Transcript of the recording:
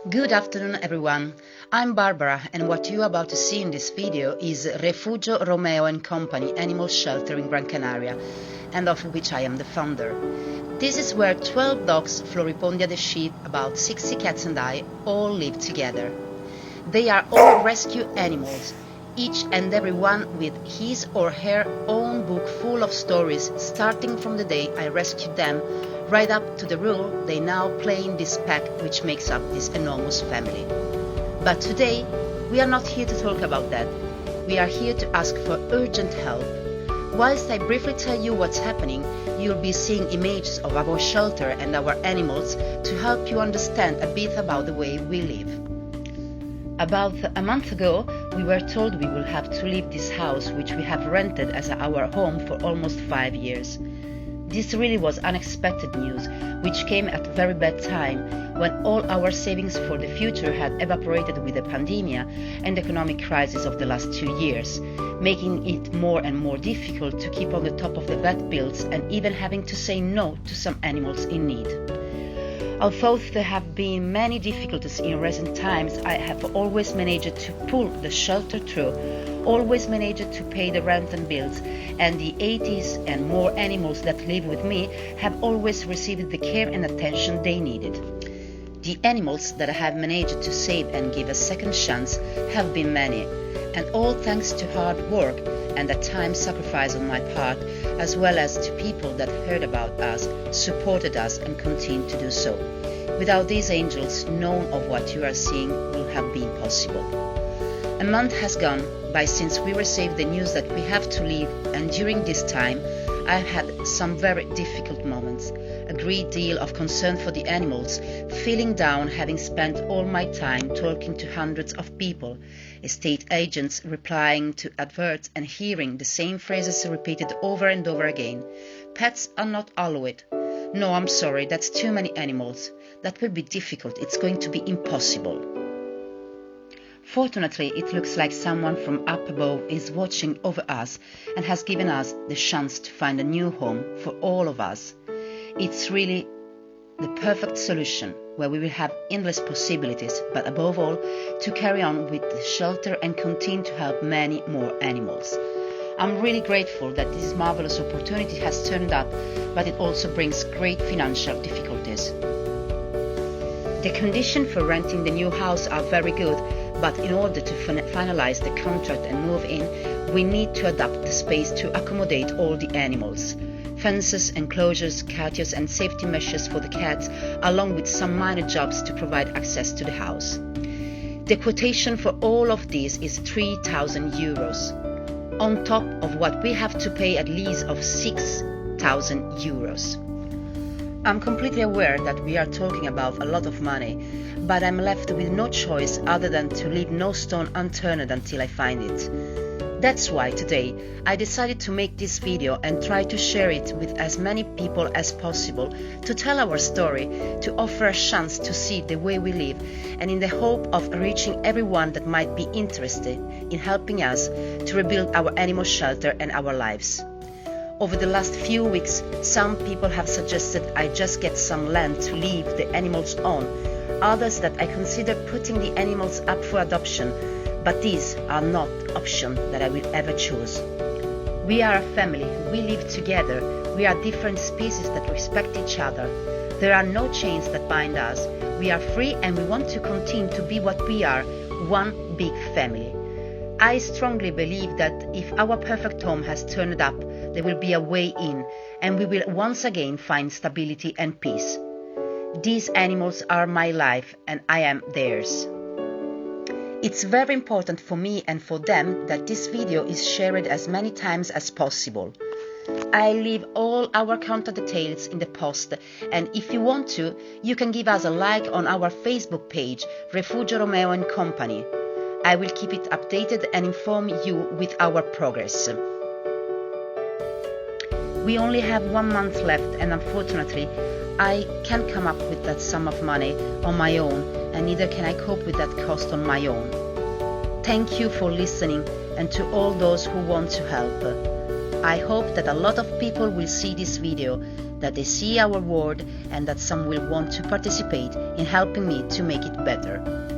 Good afternoon everyone, I'm Barbara and what you're about to see in this video is Refugio Romeo Company animal shelter in Gran Canaria, and of which I am the founder. This is where 12 dogs, Floripondia the sheep, about 60 cats and I all live together. They are all rescue animals, each and every one with his or her own book full of stories, starting from the day I rescued them right up to the role they now play in this pack which makes up this enormous family. But today, we are not here to talk about that. We are here to ask for urgent help. Whilst I briefly tell you what's happening, you'll be seeing images of our shelter and our animals to help you understand a bit about the way we live. About a month ago, we were told we will have to leave this house which we have rented as our home for almost 5 years. This really was unexpected news, which came at a very bad time, when all our savings for the future had evaporated with the pandemic and economic crisis of the last 2 years, making it more and more difficult to keep on the top of the vet bills and even having to say no to some animals in need. Although there have been many difficulties in recent times, I have always managed to pull the shelter through, always managed to pay the rent and bills, and the 80s and more animals that live with me have always received the care and attention they needed. The animals that I have managed to save and give a second chance have been many, and all thanks to hard work and at times sacrifice on my part, as well as to people that heard about us, supported us and continue to do so. Without these angels, none of what you are seeing would have been possible. A month has gone by since we received the news that we have to leave, and during this time I've had some very difficult moments, a great deal of concern for the animals, feeling down having spent all my time talking to hundreds of people, estate agents replying to adverts and hearing the same phrases repeated over and over again. Pets are not allowed. No, I'm sorry, that's too many animals. That will be difficult, it's going to be impossible. Fortunately, it looks like someone from up above is watching over us and has given us the chance to find a new home for all of us. It's really the perfect solution where we will have endless possibilities, but above all, to carry on with the shelter and continue to help many more animals. I'm really grateful that this marvelous opportunity has turned up, but it also brings great financial difficulties. The conditions for renting the new house are very good, but in order to finalize the contract and move in, we need to adapt the space to accommodate all the animals. Fences, enclosures, catios and safety meshes for the cats, along with some minor jobs to provide access to the house. The quotation for all of this is 3,000 euros, on top of what we have to pay at least of 6,000 euros. I'm completely aware that we are talking about a lot of money, but I'm left with no choice other than to leave no stone unturned until I find it. That's why today I decided to make this video and try to share it with as many people as possible, to tell our story, to offer a chance to see the way we live, and in the hope of reaching everyone that might be interested in helping us to rebuild our animal shelter and our lives. Over the last few weeks, some people have suggested I just get some land to leave the animals on, others that I consider putting the animals up for adoption, but these are not options that I will ever choose. We are a family, we live together, we are different species that respect each other. There are no chains that bind us, we are free and we want to continue to be what we are, one big family. I strongly believe that if our perfect home has turned up, there will be a way in, and we will once again find stability and peace. These animals are my life, and I am theirs. It's very important for me and for them that this video is shared as many times as possible. I leave all our contact details in the post, and if you want to, you can give us a like on our Facebook page, Refugio Romeo Company. I will keep it updated and inform you with our progress. We only have 1 month left, and unfortunately, I can't come up with that sum of money on my own, and neither can I cope with that cost on my own. Thank you for listening, and to all those who want to help. I hope that a lot of people will see this video, that they see our world and that some will want to participate in helping me to make it better.